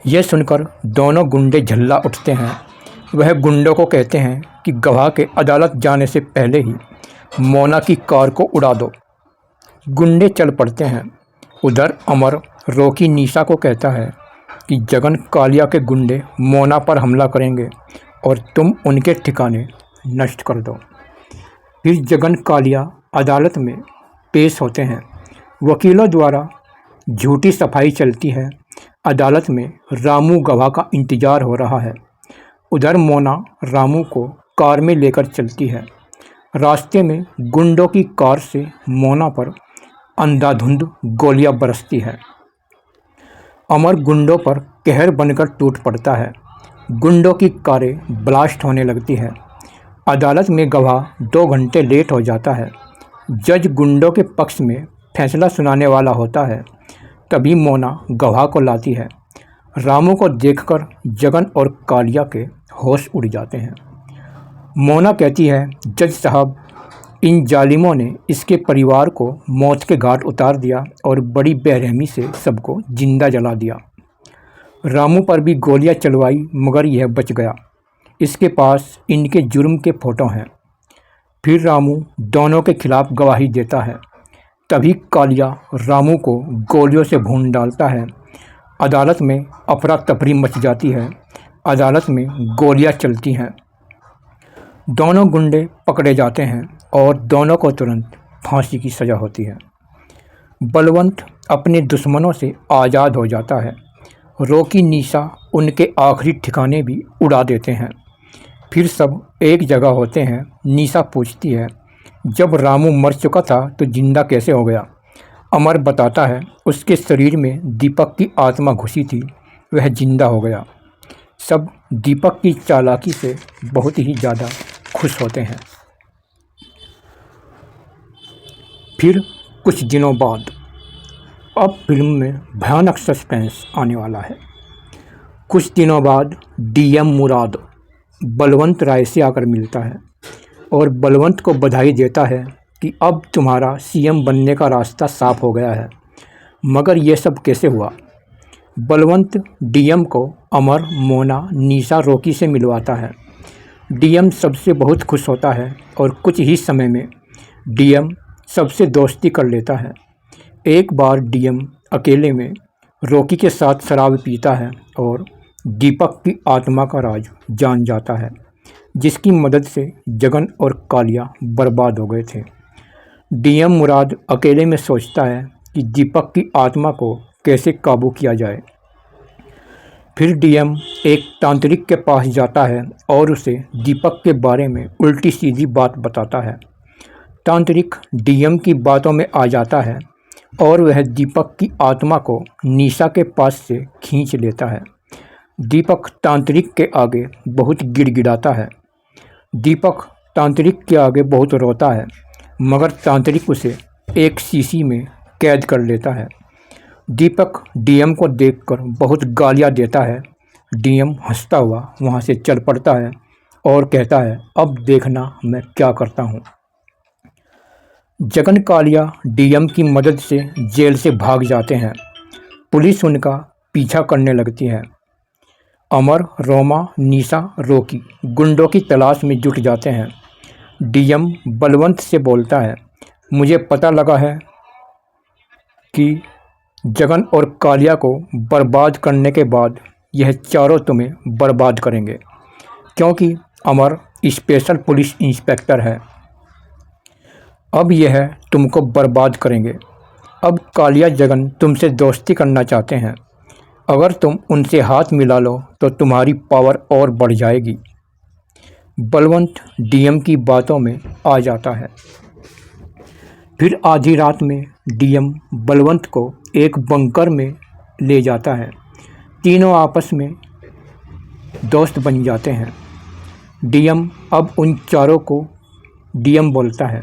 Speaker 1: यह सुनकर दोनों गुंडे झल्ला उठते हैं। वह गुंडों को कहते हैं कि गवाह के अदालत जाने से पहले ही मोना की कार को उड़ा दो। गुंडे चल पड़ते हैं। उधर अमर रॉकी निशा को कहता है कि जगन कालिया के गुंडे मोना पर हमला करेंगे और तुम उनके ठिकाने नष्ट कर दो। फिर जगन कालिया अदालत में पेश होते हैं। वकीलों द्वारा झूठी सफाई चलती है। अदालत में रामू गवाह का इंतज़ार हो रहा है। उधर मोना रामू को कार में लेकर चलती है। रास्ते में गुंडों की कार से मोना पर अंधाधुंध गोलियां बरसती है। अमर गुंडों पर कहर बनकर टूट पड़ता है। गुंडों की कारें ब्लास्ट होने लगती है। अदालत में गवाह 2 घंटे लेट हो जाता है। जज गुंडों के पक्ष में फैसला सुनाने वाला होता है। तभी मोना गवाह को लाती है। रामू को देखकर जगन और कालिया के होश उड़ जाते हैं। मोना कहती है, जज साहब, इन जालिमों ने इसके परिवार को मौत के घाट उतार दिया और बड़ी बेरहमी से सबको जिंदा जला दिया। रामू पर भी गोलियां चलवाई मगर यह बच गया। इसके पास इनके जुर्म के फ़ोटो हैं। फिर रामू दोनों के खिलाफ गवाही देता है। तभी कालिया रामू को गोलियों से भून डालता है। अदालत में अफरा तफरी मच जाती है। अदालत में गोलियां चलती हैं। दोनों गुंडे पकड़े जाते हैं और दोनों को तुरंत फांसी की सज़ा होती है। बलवंत अपने दुश्मनों से आज़ाद हो जाता है। रोकी निशा उनके आखिरी ठिकाने भी उड़ा देते हैं। फिर सब एक जगह होते हैं। निशा पूछती है, जब रामू मर चुका था तो जिंदा कैसे हो गया? अमर बताता है, उसके शरीर में दीपक की आत्मा घुसी थी, वह जिंदा हो गया। सब दीपक की चालाकी से बहुत ही ज़्यादा खुश होते हैं। फिर कुछ दिनों बाद अब फिल्म में भयानक सस्पेंस आने वाला है। कुछ दिनों बाद डीएम मुराद बलवंत राय से आकर मिलता है और बलवंत को बधाई देता है कि अब तुम्हारा सीएम बनने का रास्ता साफ हो गया है। मगर यह सब कैसे हुआ? बलवंत डीएम को अमर, मोना, निशा, रोकी से मिलवाता है। डीएम सबसे बहुत खुश होता है और कुछ ही समय में डीएम सबसे दोस्ती कर लेता है। एक बार डीएम अकेले में रोकी के साथ शराब पीता है और दीपक की आत्मा का राज जान जाता है, जिसकी मदद से जगन और कालिया बर्बाद हो गए थे। डीएम मुराद अकेले में सोचता है कि दीपक की आत्मा को कैसे काबू किया जाए। फिर डीएम एक तांत्रिक के पास जाता है और उसे दीपक के बारे में उल्टी सीधी बात बताता है। तांत्रिक डीएम की बातों में आ जाता है और वह दीपक की आत्मा को निशा के पास से खींच लेता है। दीपक तांत्रिक के आगे बहुत गिड़गिड़ाता है। दीपक तांत्रिक के आगे बहुत रोता है, मगर तांत्रिक उसे एक शीशी में कैद कर लेता है। दीपक डीएम को देखकर बहुत गालियां देता है। डीएम हंसता हुआ वहां से चल पड़ता है और कहता है, अब देखना मैं क्या करता हूं। जगन कालिया डीएम की मदद से जेल से भाग जाते हैं। पुलिस उनका पीछा करने लगती है। अमर, रोमा, निशा, रोकी गुंडों की तलाश में जुट जाते हैं। डीएम बलवंत से बोलता है, मुझे पता लगा है कि जगन और कालिया को बर्बाद करने के बाद यह चारों तुम्हें बर्बाद करेंगे, क्योंकि अमर स्पेशल पुलिस इंस्पेक्टर है। अब यह तुमको बर्बाद करेंगे। अब कालिया जगन तुमसे दोस्ती करना चाहते हैं। अगर तुम उनसे हाथ मिला लो तो तुम्हारी पावर और बढ़ जाएगी। बलवंत डीएम की बातों में आ जाता है। फिर आधी रात में डीएम बलवंत को एक बंकर में ले जाता है। तीनों आपस में दोस्त बन जाते हैं। डीएम बोलता है,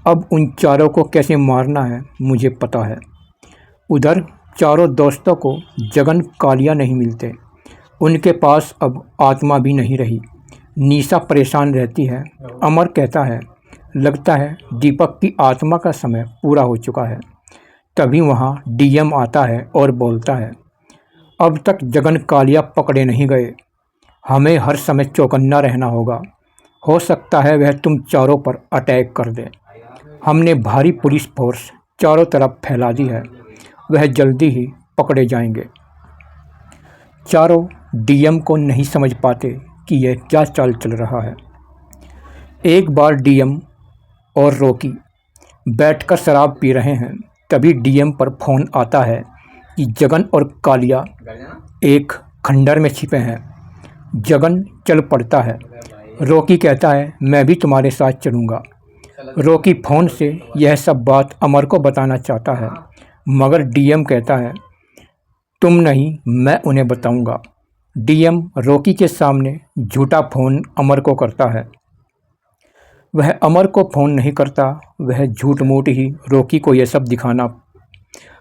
Speaker 1: अब उन चारों को कैसे मारना है मुझे पता है। उधर चारों दोस्तों को जगन कालिया नहीं मिलते। उनके पास अब आत्मा भी नहीं रही। निशा परेशान रहती है। अमर कहता है, लगता है दीपक की आत्मा का समय पूरा हो चुका है। तभी वहाँ डीएम आता है और बोलता है, अब तक जगन कालिया पकड़े नहीं गए। हमें हर समय चौकन्ना रहना होगा। हो सकता है वह तुम चारों पर अटैक कर दे। हमने भारी पुलिस फोर्स चारों तरफ फैला दी है। वह जल्दी ही पकड़े जाएंगे। चारों डीएम को नहीं समझ पाते कि यह क्या चाल चल रहा है। एक बार डीएम और रोकी बैठकर शराब पी रहे हैं। तभी डीएम पर फ़ोन आता है कि जगन और कालिया एक खंडर में छिपे हैं। जगन चल पड़ता है। रोकी कहता है, मैं भी तुम्हारे साथ चलूँगा। रॉकी फ़ोन से यह सब बात अमर को बताना चाहता है, मगर डीएम कहता है तुम नहीं, मैं उन्हें बताऊंगा। डीएम रॉकी के सामने झूठा फ़ोन अमर को करता है। वह अमर को फ़ोन नहीं करता, वह झूठ मूठ ही रॉकी को यह सब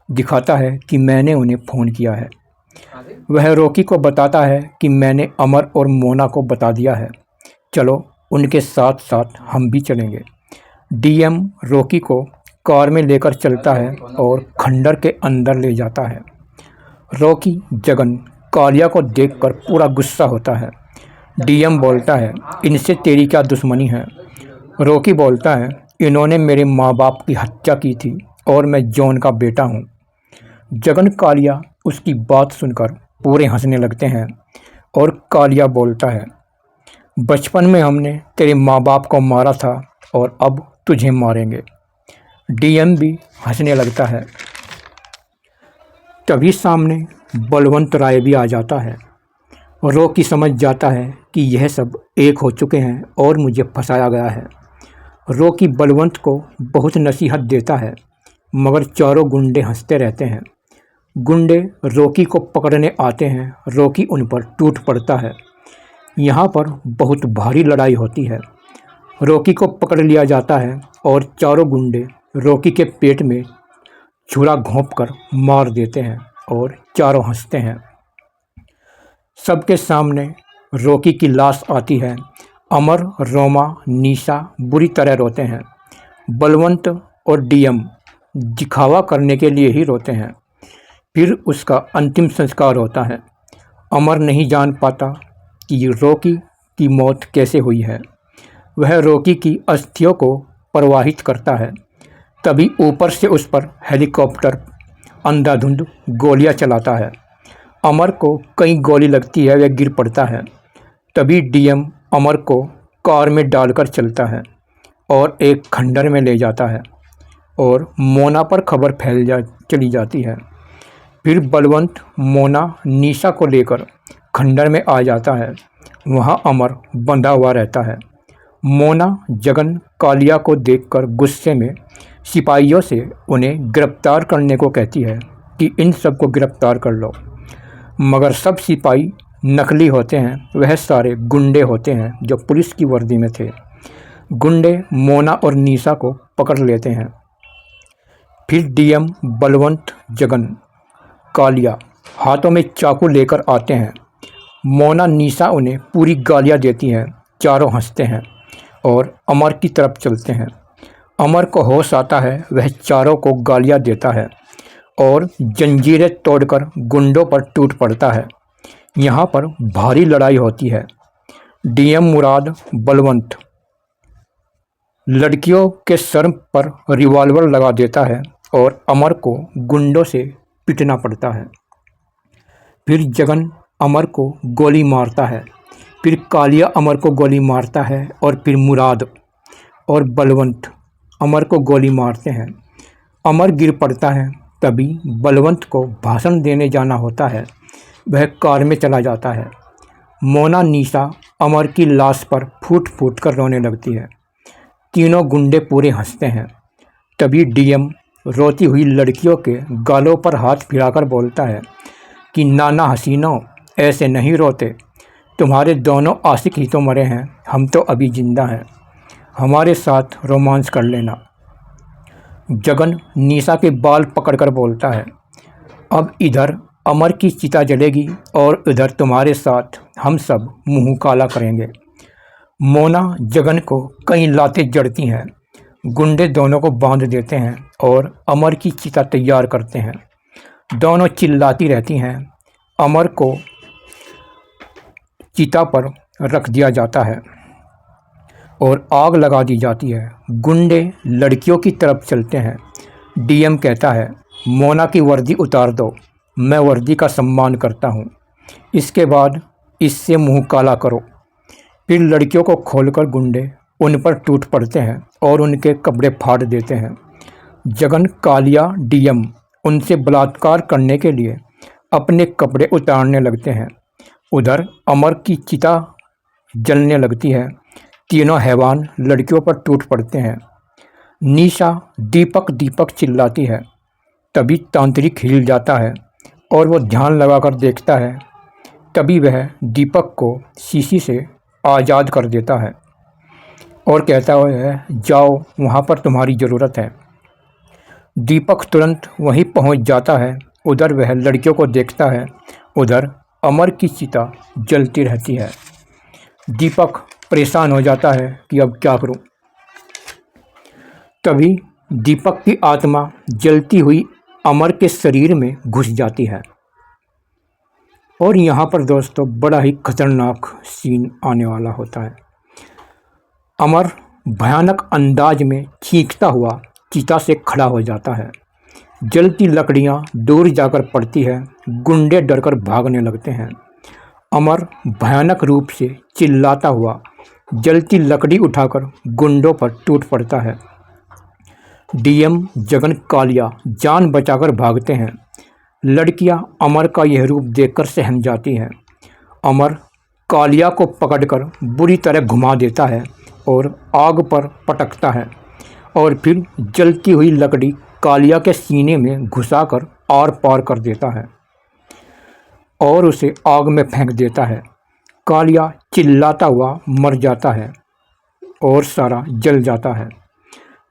Speaker 1: दिखाता है कि मैंने उन्हें फ़ोन किया है। वह रॉकी को बताता है कि मैंने अमर और मोना को बता दिया है, चलो उनके साथ साथ हम भी चलेंगे। डीएम रॉकी को कार में लेकर चलता है और खंडर के अंदर ले जाता है। रॉकी जगन कालिया को देखकर पूरा गुस्सा होता है। डीएम बोलता है इनसे तेरी क्या दुश्मनी है। रॉकी बोलता है इन्होंने मेरे माँ बाप की हत्या की थी और मैं जॉन का बेटा हूँ। जगन कालिया उसकी बात सुनकर पूरे हंसने लगते हैं और कालिया बोलता है बचपन में हमने तेरे माँ बाप को मारा था और अब तुझे मारेंगे। डीएम भी हंसने लगता है। तभी सामने बलवंत राय भी आ जाता है। रॉकी समझ जाता है कि यह सब एक हो चुके हैं और मुझे फंसाया गया है। रॉकी बलवंत को बहुत नसीहत देता है, मगर चारों गुंडे हंसते रहते हैं। गुंडे रॉकी को पकड़ने आते हैं। रॉकी उन पर टूट पड़ता है। यहाँ पर बहुत भारी लड़ाई होती है। रॉकी को पकड़ लिया जाता है और चारों गुंडे रॉकी के पेट में छुरा घोंपकर मार देते हैं और चारों हंसते हैं। सबके सामने रॉकी की लाश आती है। अमर, रोमा, निशा बुरी तरह रोते हैं। बलवंत और डीएम दिखावा करने के लिए ही रोते हैं। फिर उसका अंतिम संस्कार होता है। अमर नहीं जान पाता कि रॉकी की मौत कैसे हुई है। वह रॉकी की अस्थियों को प्रवाहित करता है। तभी ऊपर से उस पर हेलीकॉप्टर अंधाधुंध गोलियां चलाता है। अमर को कई गोली लगती है, वह गिर पड़ता है। तभी डीएम अमर को कार में डालकर चलता है और एक खंडर में ले जाता है और मोना पर खबर चली जाती है। फिर बलवंत मोना निशा को लेकर खंडर में आ जाता है। वहाँ अमर बंधा हुआ रहता है। मोना जगन कालिया को देखकर गुस्से में सिपाहियों से उन्हें गिरफ्तार करने को कहती है कि इन सबको गिरफ्तार कर लो, मगर सब सिपाही नकली होते हैं। वह सारे गुंडे होते हैं जो पुलिस की वर्दी में थे। गुंडे मोना और निशा को पकड़ लेते हैं। फिर डीएम बलवंत जगन कालिया हाथों में चाकू लेकर आते हैं। मोना निशा उन्हें पूरी गालियां देती हैं। चारों हंसते हैं और अमर की तरफ चलते हैं। अमर को होश आता है। वह चारों को गालियां देता है और जंजीरें तोड़कर गुंडों पर टूट पड़ता है। यहाँ पर भारी लड़ाई होती है। डीएम मुराद बलवंत लड़कियों के सर पर रिवॉल्वर लगा देता है और अमर को गुंडों से पीटना पड़ता है। फिर जगन अमर को गोली मारता है। फिर कालिया अमर को गोली मारता है और फिर मुराद और बलवंत अमर को गोली मारते हैं। अमर गिर पड़ता है। तभी बलवंत को भाषण देने जाना होता है। वह कार में चला जाता है। मोना निशा अमर की लाश पर फूट फूट कर रोने लगती है। तीनों गुंडे पूरे हंसते हैं। तभी डीएम रोती हुई लड़कियों के गालों पर हाथ फिराकर बोलता है कि नाना हसीनों, ऐसे नहीं रोते। तुम्हारे दोनों आशिक ही तो मरे हैं, हम तो अभी जिंदा हैं। हमारे साथ रोमांस कर लेना। जगन निशा के बाल पकड़कर बोलता है अब इधर अमर की चिता जलेगी और इधर तुम्हारे साथ हम सब मुंह काला करेंगे। मोना जगन को कई लातें जड़ती हैं। गुंडे दोनों को बांध देते हैं और अमर की चिता तैयार करते हैं। दोनों चिल्लाती रहती हैं। अमर को चिता पर रख दिया जाता है और आग लगा दी जाती है। गुंडे लड़कियों की तरफ चलते हैं। डीएम कहता है मोना की वर्दी उतार दो, मैं वर्दी का सम्मान करता हूँ। इसके बाद इससे मुंह काला करो। फिर लड़कियों को खोलकर गुंडे उन पर टूट पड़ते हैं और उनके कपड़े फाड़ देते हैं। जगन कालिया डीएम उनसे बलात्कार करने के लिए अपने कपड़े उतारने लगते हैं। उधर अमर की चिता जलने लगती है। तीनों हैवान लड़कियों पर टूट पड़ते हैं। निशा दीपक दीपक चिल्लाती है। तभी तांत्रिक हिल जाता है और वो ध्यान लगाकर देखता है। तभी वह दीपक को शीशी से आज़ाद कर देता है और कहता है, जाओ, वहाँ पर तुम्हारी ज़रूरत है। दीपक तुरंत वहीं पहुँच जाता है। उधर वह लड़कियों को देखता है। उधर अमर की चिता जलती रहती है। दीपक परेशान हो जाता है कि अब क्या करूं। तभी दीपक की आत्मा जलती हुई अमर के शरीर में घुस जाती है। और यहाँ पर दोस्तों बड़ा ही खतरनाक सीन आने वाला होता है। अमर भयानक अंदाज में चीखता हुआ चिता से खड़ा हो जाता है। जलती लकड़ियाँ दूर जाकर पड़ती है। गुंडे डरकर भागने लगते हैं। अमर भयानक रूप से चिल्लाता हुआ जलती लकड़ी उठाकर गुंडों पर टूट पड़ता है। डीएम जगन कालिया जान बचाकर भागते हैं। लड़कियां अमर का यह रूप देखकर सहम जाती हैं। अमर कालिया को पकड़कर बुरी तरह घुमा देता है और आग पर पटकता है और फिर जलती हुई लकड़ी कालिया के सीने में घुसाकर आर पार कर देता है और उसे आग में फेंक देता है। कालिया चिल्लाता हुआ मर जाता है और सारा जल जाता है।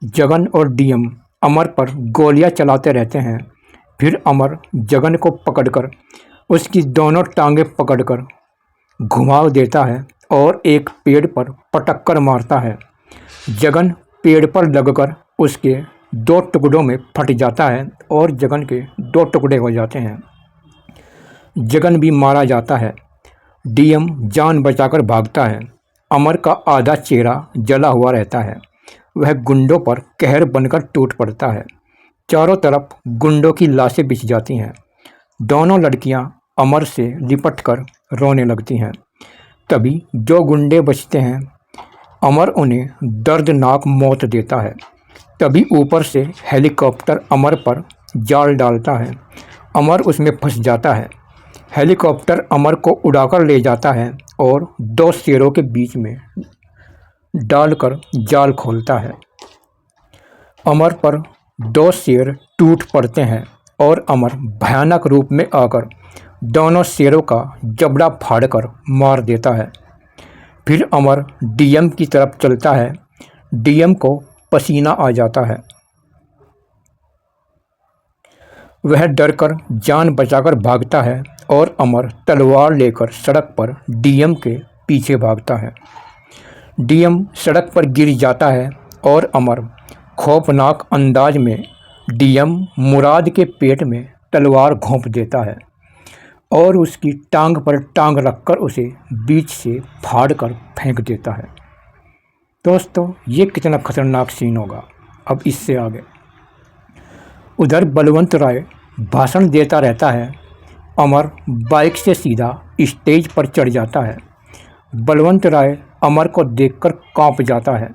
Speaker 1: जगन और डीएम अमर पर गोलियां चलाते रहते हैं। फिर अमर जगन को पकड़कर उसकी दोनों टांगें पकड़कर घुमा देता है और एक पेड़ पर पटक कर मारता है। जगन पेड़ पर लगकर उसके 2 टुकड़ों में फट जाता है और जगन के 2 टुकड़े हो जाते हैं। जगन भी मारा जाता है। डीएम जान बचाकर भागता है। अमर का आधा चेहरा जला हुआ रहता है। वह गुंडों पर कहर बनकर टूट पड़ता है। चारों तरफ गुंडों की लाशें बिछ जाती हैं। दोनों लड़कियां अमर से लिपटकर रोने लगती हैं। तभी जो गुंडे बचते हैं, अमर उन्हें दर्दनाक मौत देता है। तभी ऊपर से हेलीकॉप्टर अमर पर जाल डालता है। अमर उसमें फंस जाता है। हेलीकॉप्टर अमर को उड़ाकर ले जाता है और 2 शेरों के बीच में डालकर जाल खोलता है। अमर पर 2 शेर टूट पड़ते हैं और अमर भयानक रूप में आकर दोनों शेरों का जबड़ा फाड़कर मार देता है। फिर अमर डीएम की तरफ चलता है। डीएम को पसीना आ जाता है। वह डरकर जान बचाकर भागता है और अमर तलवार लेकर सड़क पर डीएम के पीछे भागता है। डीएम सड़क पर गिर जाता है और अमर खौफनाक अंदाज में डीएम मुराद के पेट में तलवार घोंप देता है और उसकी टांग पर टांग रखकर उसे बीच से फाड़कर फेंक देता है। दोस्तों, ये कितना खतरनाक सीन होगा। अब इससे आगे उधर बलवंत राय भाषण देता रहता है। अमर बाइक से सीधा स्टेज पर चढ़ जाता है। बलवंत राय अमर को देखकर कांप जाता है।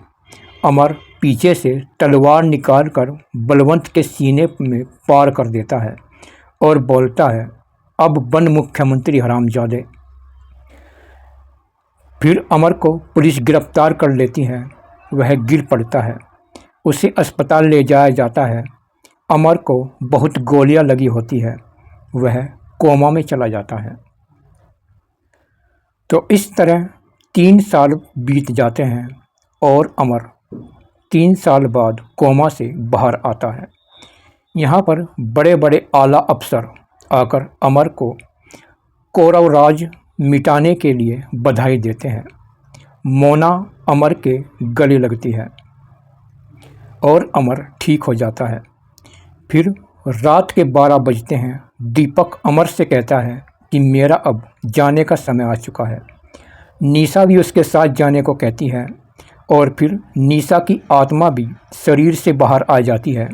Speaker 1: अमर पीछे से तलवार निकालकर बलवंत के सीने में पार कर देता है और बोलता है, अब बन मुख्यमंत्री हरामजादे। फिर अमर को पुलिस गिरफ्तार कर लेती है। वह गिर पड़ता है। उसे अस्पताल ले जाया जाता है। अमर को बहुत गोलियां लगी होती है। वह कोमा में चला जाता है। तो इस तरह 3 साल बीत जाते हैं और अमर 3 साल बाद कोमा से बाहर आता है। यहाँ पर बड़े बड़े आला अफसर आकर अमर को कौरवराज मिटाने के लिए बधाई देते हैं। मोना अमर के गले लगती है और अमर ठीक हो जाता है। फिर रात के 12 बजते हैं। दीपक अमर से कहता है कि मेरा अब जाने का समय आ चुका है। निशा भी उसके साथ जाने को कहती है और फिर निशा की आत्मा भी शरीर से बाहर आ जाती है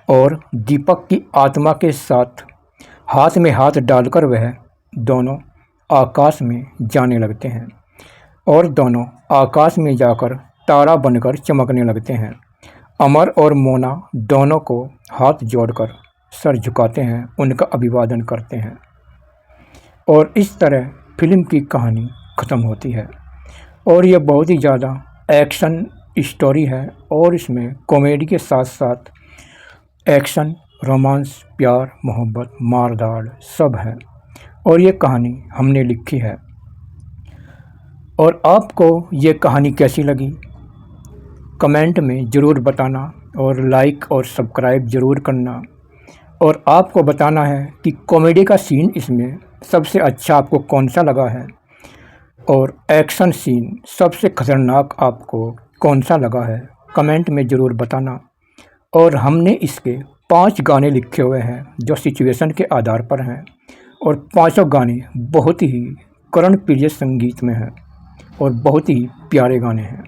Speaker 1: और दीपक की आत्मा के साथ हाथ में हाथ डालकर वह दोनों आकाश में जाने लगते हैं और दोनों आकाश में जाकर तारा बनकर चमकने लगते हैं। अमर और मोना दोनों को हाथ जोड़कर सर झुकाते हैं, उनका अभिवादन करते हैं और इस तरह फिल्म की कहानी ख़त्म होती है। और यह बहुत ही ज़्यादा एक्शन स्टोरी है और इसमें कॉमेडी के साथ साथ एक्शन, रोमांस, प्यार, मोहब्बत, मार-धाड़ सब है और ये कहानी हमने लिखी है। और आपको ये कहानी कैसी लगी कमेंट में ज़रूर बताना और लाइक और सब्सक्राइब ज़रूर करना। और आपको बताना है कि कॉमेडी का सीन इसमें सबसे अच्छा आपको कौन सा लगा है और एक्शन सीन सबसे खतरनाक आपको कौन सा लगा है, कमेंट में ज़रूर बताना। और हमने इसके 5 गाने लिखे हुए हैं जो सिचुएशन के आधार पर हैं और पाँचों गाने बहुत ही कर्णप्रिय संगीत में हैं और बहुत ही प्यारे गाने हैं।